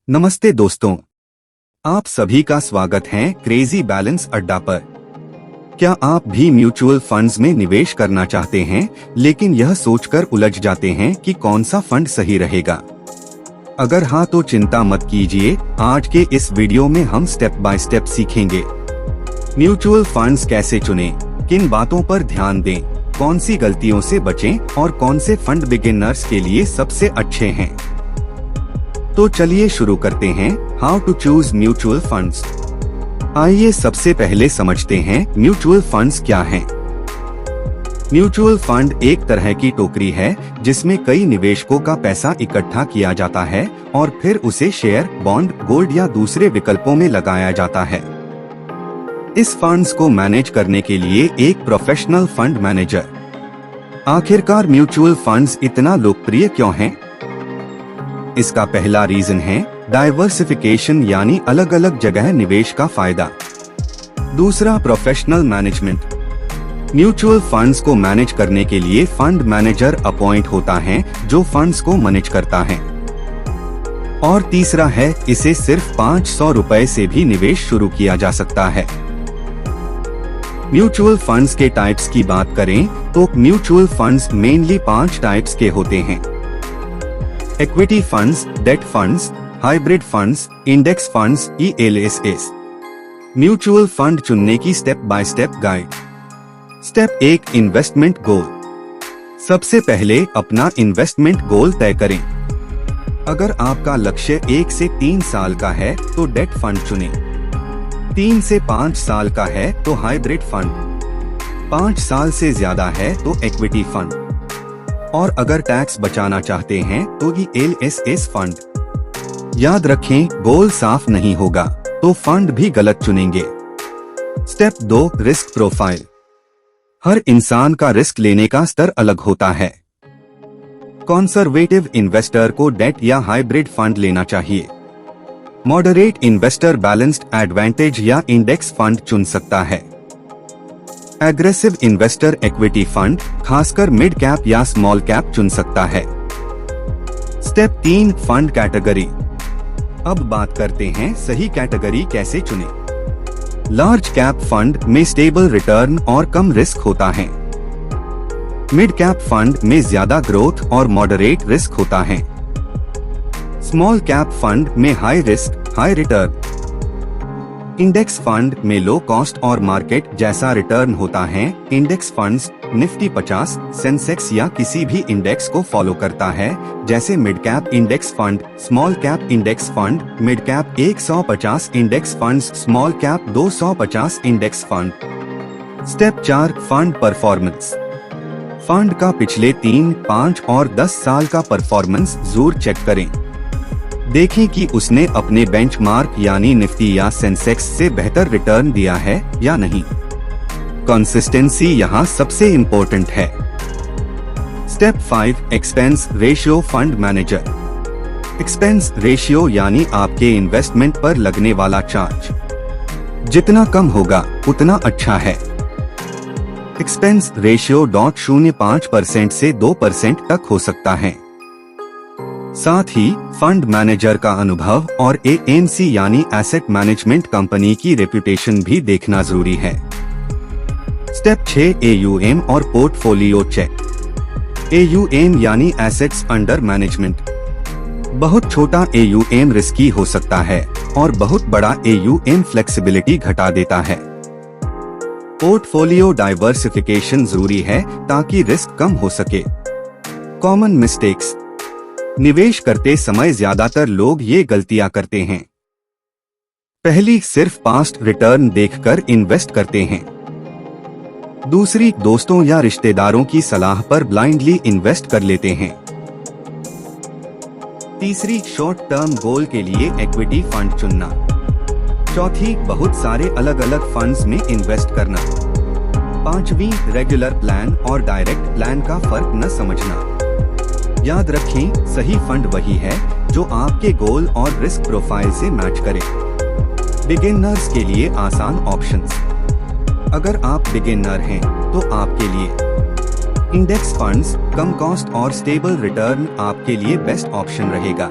नमस्ते दोस्तों, आप सभी का स्वागत है क्रेजी बैलेंस अड्डा पर। क्या आप भी म्यूचुअल फंड्स में निवेश करना चाहते हैं, लेकिन यह सोचकर उलझ जाते हैं कि कौन सा फंड सही रहेगा? अगर हाँ तो चिंता मत कीजिए, आज के इस वीडियो में हम स्टेप बाय स्टेप सीखेंगे म्यूचुअल फंड्स कैसे चुनें, किन बातों पर ध्यान दें, कौन सी गलतियों से बचें और कौन से फंड बिगिनर्स के लिए सबसे अच्छे हैं। तो चलिए शुरू करते हैं how to choose mutual funds. आइए सबसे पहले समझते हैं म्यूचुअल फंड्स क्या हैं। म्यूचुअल फंड एक तरह की टोकरी है जिसमें कई निवेशकों का पैसा इकट्ठा किया जाता है और फिर उसे शेयर, बॉन्ड, गोल्ड या दूसरे विकल्पों में लगाया जाता है। इस फंड्स को मैनेज करने के लिए एक प्रोफेशनल फंड मैनेजर। आखिरकार म्यूचुअल फंड्स इतना लोकप्रिय क्यों हैं? इसका पहला रीजन है डाइवर्सिफिकेशन, यानी अलग अलग जगह निवेश का फायदा। दूसरा, प्रोफेशनल मैनेजमेंट। म्यूचुअल फंड्स को मैनेज करने के लिए फंड मैनेजर अपॉइंट होता है जो फंड्स को मैनेज करता है। और तीसरा है, इसे सिर्फ 500 रुपए से भी निवेश शुरू किया जा सकता है। म्यूचुअल फंड्स के टाइप्स की बात करें तो म्यूचुअल फंड्स मेनली 5 टाइप्स के होते हैं: equity funds, debt funds, hybrid funds, index funds, ELSS। Mutual fund चुनने की step by step guide. Step 1, investment goal. सबसे पहले अपना इन्वेस्टमेंट गोल तय करें। अगर आपका लक्ष्य 1 से 3 साल का है तो डेट फंड चुनें। 3 से 5 साल का है तो हाइब्रिड फंड। 5 साल से ज्यादा है तो इक्विटी फंड। और अगर टैक्स बचाना चाहते हैं तो ELSS फंड। याद रखें, गोल साफ नहीं होगा तो फंड भी गलत चुनेंगे। Step 2, risk profile. हर इंसान का रिस्क लेने का स्तर अलग होता है। कंजर्वेटिव इन्वेस्टर को डेट या हाइब्रिड फंड लेना चाहिए। मॉडरेट इन्वेस्टर बैलेंस्ड एडवांटेज या इंडेक्स फंड चुन सकता है। एग्रेसिव इन्वेस्टर इक्विटी फंड, खासकर मिड कैप या स्मॉल कैप चुन सकता है। Step 3, fund category. अब बात करते हैं सही कैटेगरी कैसे चुनें। लार्ज कैप फंड में स्टेबल रिटर्न और कम रिस्क होता है। मिड कैप फंड में ज्यादा ग्रोथ और मॉडरेट रिस्क होता है। स्मॉल कैप फंड में high risk, high return. Index fund में लो कॉस्ट और मार्केट जैसा रिटर्न होता है। इंडेक्स फंड्स निफ्टी 50, सेंसेक्स या किसी भी इंडेक्स को फॉलो करता है, जैसे mid cap index fund, small cap index fund, mid cap 150 index funds, small cap 250 index fund. Step 4, fund performance. Fund का पिछले 3, 5 और 10 साल का परफॉर्मेंस जरूर चेक करें। देखें कि उसने अपने बेंचमार्क यानी निफ्टी या सेंसेक्स से बेहतर रिटर्न दिया है या नहीं। कंसिस्टेंसी यहाँ सबसे इम्पोर्टेंट है। Step 5, expense ratio fund manager. Expense ratio यानी आपके इन्वेस्टमेंट पर लगने वाला चार्ज जितना कम होगा उतना अच्छा है। एक्सपेंस रेशियो 0.05% से 2% तक हो सकता है। साथ ही फंड मैनेजर का अनुभव और AMC यानी एसेट मैनेजमेंट कंपनी की रेपुटेशन भी देखना जरूरी है। स्टेप 6, AUM और पोर्टफोलियो चेक। AUM यानी एसेट्स अंडर मैनेजमेंट। बहुत छोटा AUM रिस्की हो सकता है और बहुत बड़ा AUM फ्लेक्सिबिलिटी घटा देता है। पोर्टफोलियो डाइवर्सिफिकेशन जरूरी है ताकि रिस्क कम हो सके। Common mistakes. निवेश करते समय ज्यादातर लोग ये गलतियां करते हैं। पहली, सिर्फ पास्ट रिटर्न देखकर इन्वेस्ट करते हैं। दूसरी, दोस्तों या रिश्तेदारों की सलाह पर ब्लाइंडली इन्वेस्ट कर लेते हैं। तीसरी, शॉर्ट टर्म गोल के लिए इक्विटी फंड चुनना। चौथी, बहुत सारे अलग अलग फंड्स में इन्वेस्ट करना। पांचवी, रेगुलर प्लान और डायरेक्ट प्लान का फर्क न समझना। याद रखें, सही फंड वही है जो आपके गोल और रिस्क प्रोफाइल से मैच करे। बिगिनर्स के लिए आसान ऑप्शंस। अगर आप बिगिनर हैं तो आपके लिए इंडेक्स फंड्स, कम कॉस्ट और स्टेबल रिटर्न आपके लिए बेस्ट ऑप्शन रहेगा।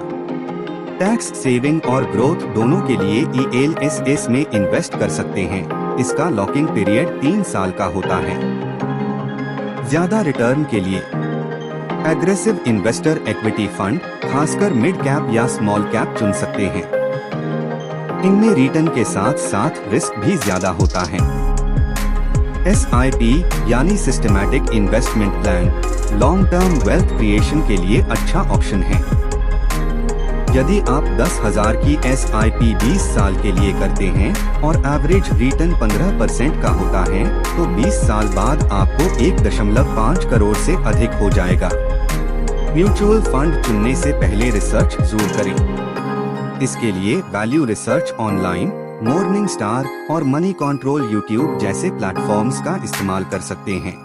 टैक्स सेविंग और ग्रोथ दोनों के लिए ELSS में इन्वेस्ट कर सकते हैं। इसका लॉकिंग पीरियड 3 साल का होता है। ज्यादा रिटर्न के लिए एग्रेसिव इन्वेस्टर इक्विटी फंड, खासकर मिड कैप या स्मॉल कैप चुन सकते हैं। इनमें रिटर्न के साथ साथ रिस्क भी ज्यादा होता है। SIP यानी systematic investment plan, long term wealth creation के लिए अच्छा ऑप्शन है। यदि आप 10,000 की SIP 20 साल के लिए करते हैं और एवरेज रिटर्न 15% का होता है, तो 20 साल बाद आपको 1.5 करोड़ से अधिक हो जाएगा। म्यूचुअल फंड चुनने से पहले रिसर्च जरूर करें। इसके लिए value research online, morning star और मनी कंट्रोल यूट्यूब जैसे प्लेटफॉर्म्स का इस्तेमाल कर सकते हैं।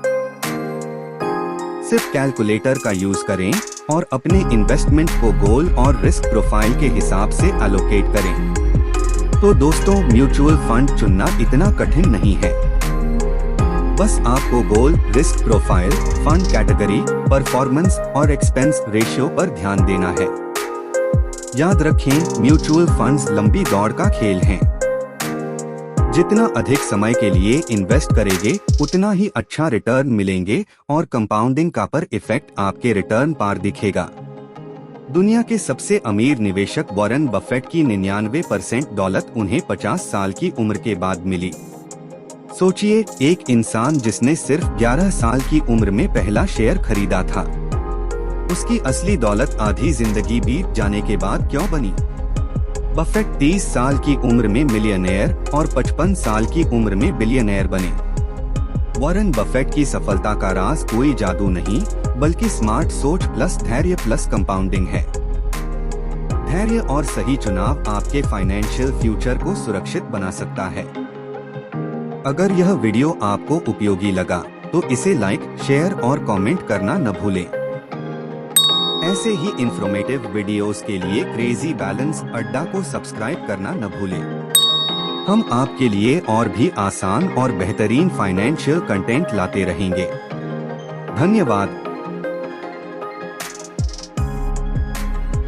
सिर्फ कैलकुलेटर का यूज करें और अपने इन्वेस्टमेंट को गोल और रिस्क प्रोफाइल के हिसाब से एलोकेट करें। तो दोस्तों, म्यूचुअल फंड चुनना इतना कठिन नहीं है। बस आपको goal, risk profile, fund category, performance और एक्सपेंस रेशियो पर ध्यान देना है। याद रखें, म्यूचुअल फंड्स लंबी दौड़ का खेल हैं। जितना अधिक समय के लिए इन्वेस्ट करेंगे, उतना ही अच्छा रिटर्न मिलेंगे और कंपाउंडिंग का पर इफेक्ट आपके रिटर्न पर दिखेगा। दुनिया के सबसे अमीर निवेशक वॉरेन बफेट की 99% दौलत उन्हें 50 साल की उम्र के बाद मिली। सोचिए, एक इंसान जिसने सिर्फ 11 साल की उम्र में पहला शेयर खरीदा था, उसकी असली दौलत आधी जिंदगी बीत जाने के बाद क्यों बनी? बफेट 30 साल की उम्र में मिलियनेयर और 55 साल की उम्र में बिलियनेयर बने। वॉरेन बफेट की सफलता का राज कोई जादू नहीं, बल्कि स्मार्ट सोच प्लस धैर्य प्लस कंपाउंडिंग है। धैर्य और सही चुनाव आपके फाइनेंशियल फ्यूचर को सुरक्षित बना सकता है। अगर यह वीडियो आपको उपयोगी लगा तो इसे लाइक, शेयर और कमेंट करना न भूलें। ऐसे ही इंफॉर्मेटिव वीडियोस के लिए क्रेजी बैलेंस अड्डा को सब्सक्राइब करना न भूलें। हम आपके लिए और भी आसान और बेहतरीन फाइनेंशियल कंटेंट लाते रहेंगे। धन्यवाद।